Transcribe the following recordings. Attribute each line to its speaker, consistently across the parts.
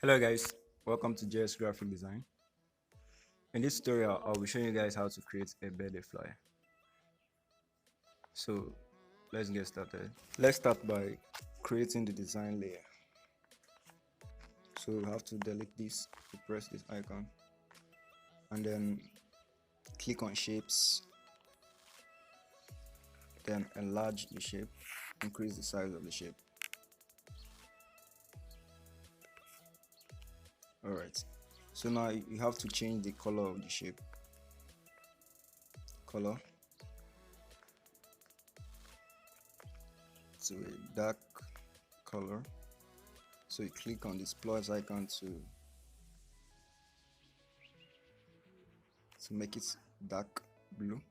Speaker 1: Hello guys, welcome to Jhex graphic design. In this tutorial, I'll be showing you guys how to create a birthday flyer. So let's get started. Let's start by creating the design layer. So you have to delete this, to press this icon, and then click on shapes, then enlarge the shape, increase the size of the shape. Alright, so now you have to change the color of the shape. Color to a dark color. So you click on this plus icon to make it dark blue.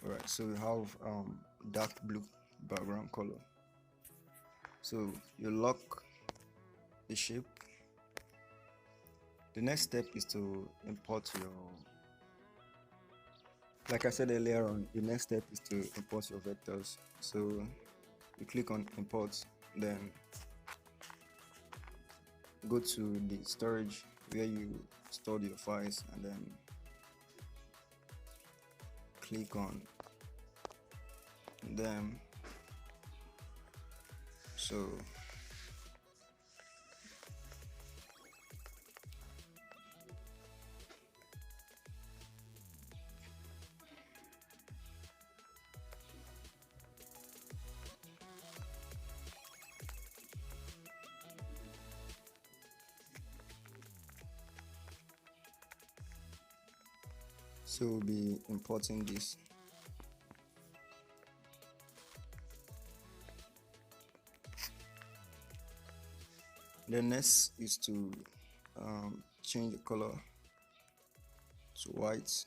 Speaker 1: Alright, so we have dark blue background color. So you lock the shape. The next step is to import your, like I said earlier on, the next step is to import your vectors. So you click on import, then go to the storage where you stored your files, and then click on them. So we'll be importing this. The next is to change the color to white.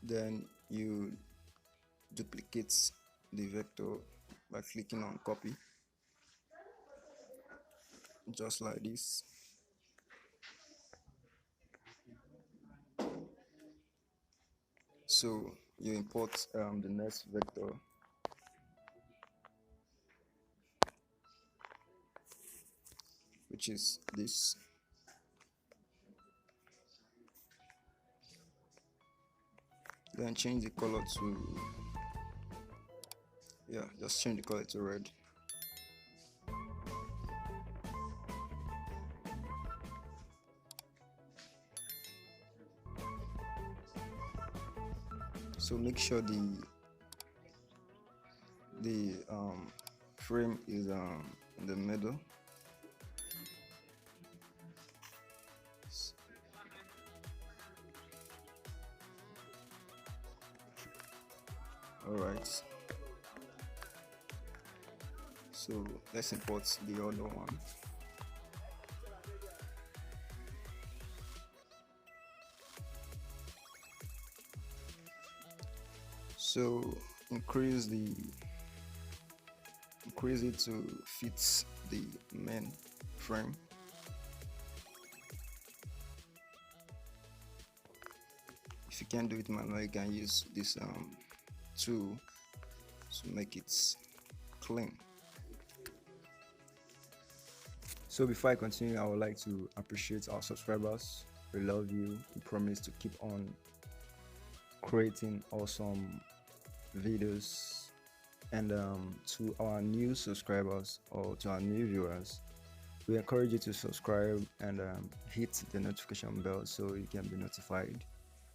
Speaker 1: Then you duplicate the vector by clicking on copy, just like this. So you import the next vector, which is this. Then change the color to, just change the color to red. So make sure the frame is in the middle. Alright, so let's import the other one. So increase it to fit the main frame. If you can't do it manually, you can use this tool to make it clean. So before I continue, I would like to appreciate our subscribers. We love you. We promise to keep on creating awesome videos. And to our new subscribers or to our new viewers, we encourage you to subscribe and hit the notification bell so you can be notified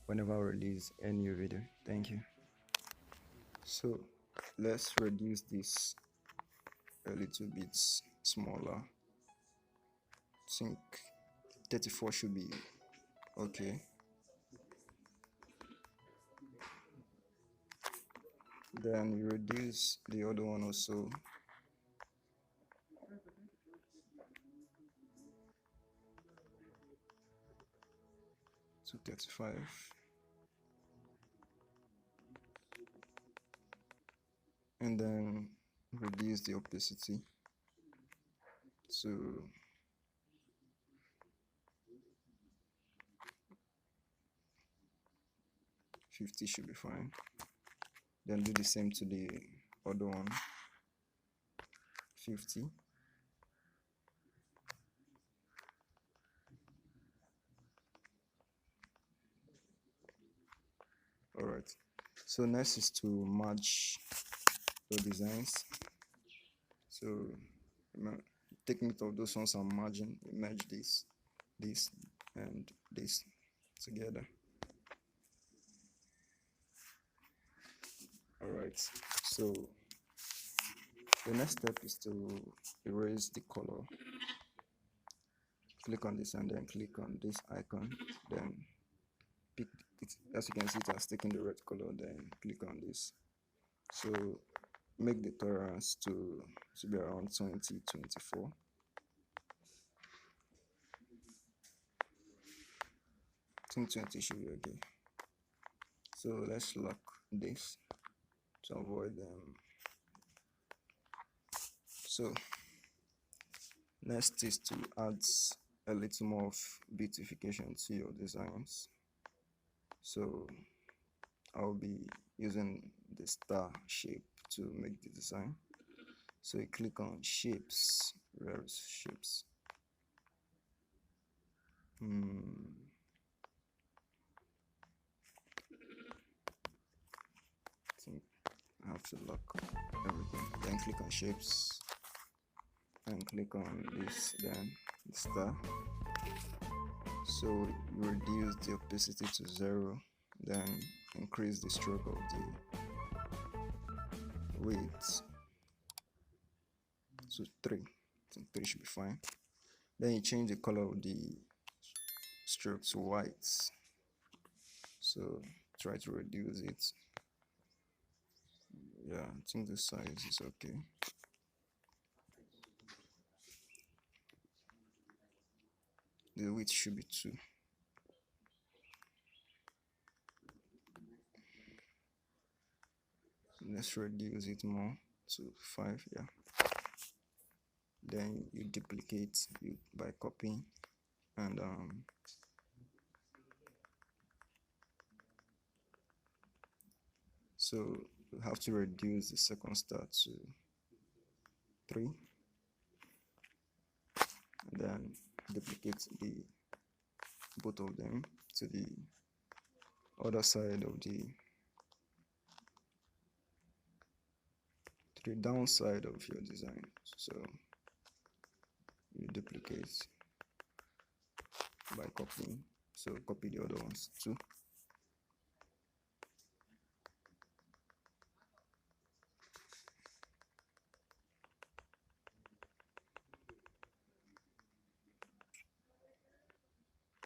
Speaker 1: whenever I release a new video. Thank you. So let's reduce this a little bit smaller. I think 34 should be okay. Then you reduce the other one also. To 35. And then reduce the opacity to 50 should be fine. Then do the same to the other one. 50. All right, so next is to merge your designs. So take note of those ones I'm merging. Merge this and this together. All right, so the next step is to erase the color. Click on this and then click on this icon, then pick it. As you can see, it has taken the red color. Then click on this. So make the tolerance to be around 2024. I think 20 should be okay. So let's lock this to avoid them. So next is to add a little more of beautification to your designs. So I'll be using the star shape to make the design. So you click on shapes, various shapes. I think I have to lock everything. Then click on shapes and click on this, then the star. So you reduce the opacity to 0, then increase the stroke of the weight to 3. I think 3 should be fine. Then you change the color of the stroke to white. So try to reduce it. Yeah, I think the size is okay. The width should be 2. Let's reduce it more to 5. Yeah. Then you duplicate it by copying and so you have to reduce the second star to 3, and then duplicate both of them to the other side of the downside of your design. So you duplicate by copying, so copy the other ones too.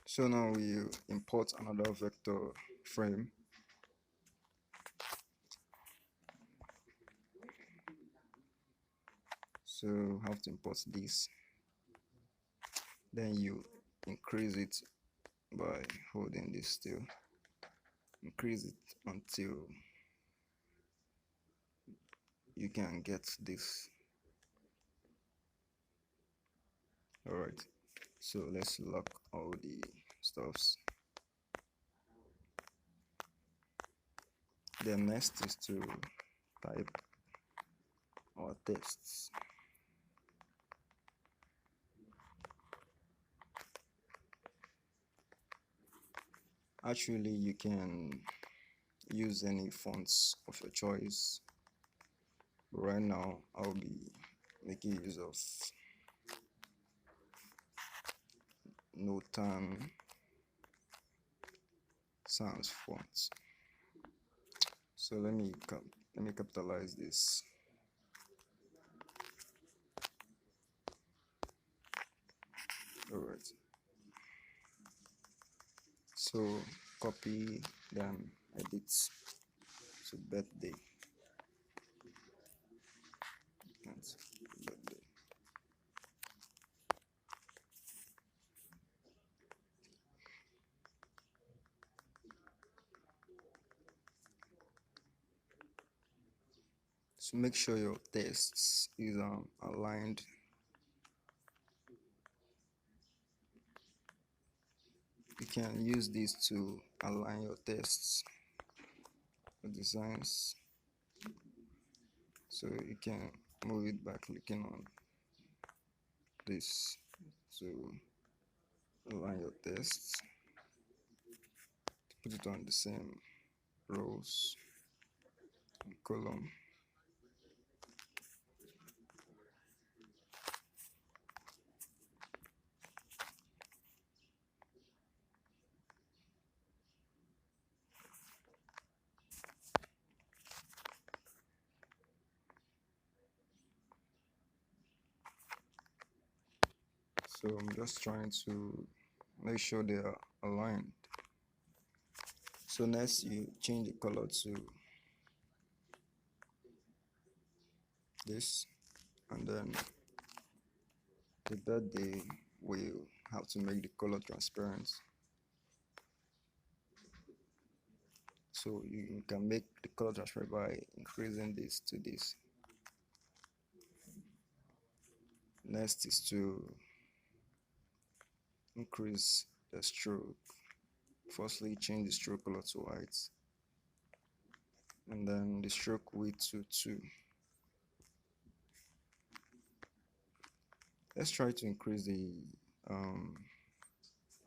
Speaker 1: So now we import another vector frame. So have to import this. Then you increase it by holding this still. Increase it until you can get this. Alright, so let's lock all the stuffs. Then next is to type our texts. Actually, you can use any fonts of your choice. Right now, I'll be making use of Notan Sans fonts. So let me capitalize this. Alright. So copy, then edit to birthday. That's birthday. So make sure your text is aligned. You can use this to align your tests, your designs. So you can move it by clicking on this to align your text, put it on the same rows and column. So I'm just trying to make sure they are aligned. So next you change the color to this, and then the birthday will have to make the color transparent. So you can make the color transparent by increasing this to this. Next is to increase the stroke. Firstly, change the stroke color to white, and then the stroke width to 2. Let's try to increase the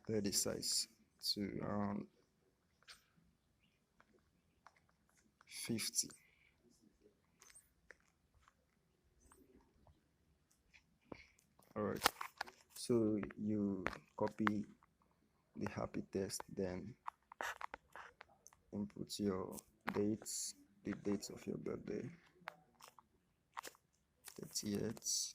Speaker 1: body size to around 50. Alright, so you copy the happy text, then input your dates, the dates of your birthday, 30th,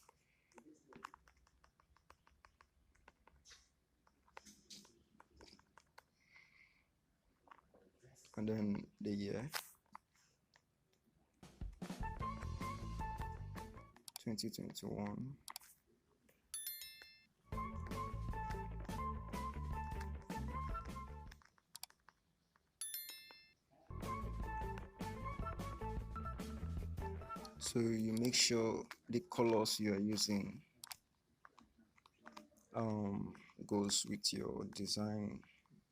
Speaker 1: and then the year, 2021. So you make sure the colors you are using goes with your design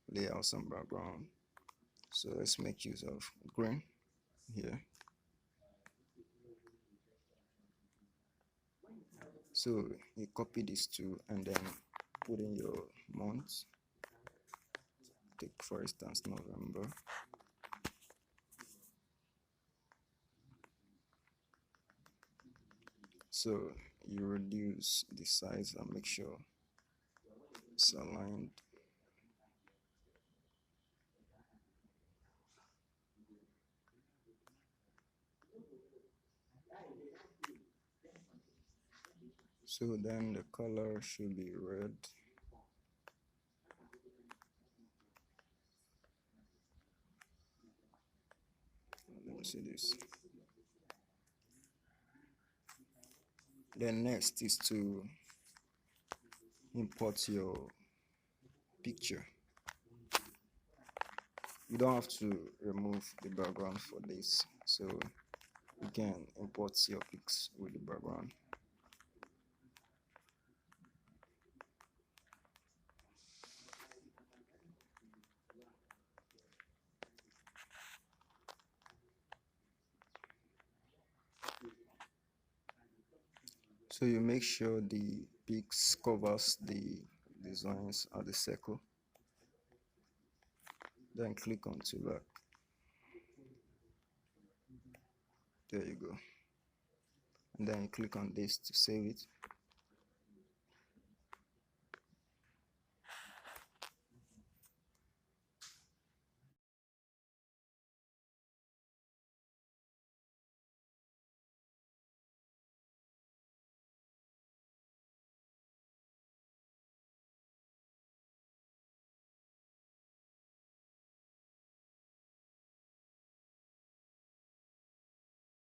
Speaker 1: layouts and background. So let's make use of green here. So you copy these two and then put in your month. Take for instance November. So you reduce the size and make sure it's aligned. So then the color should be red. Let me see this. Then next is to import your picture. You don't have to remove the background for this, so you can import your pics with the background. So you make sure the pics covers the designs at the circle. Then click on to back. There you go. And then click on this to save it.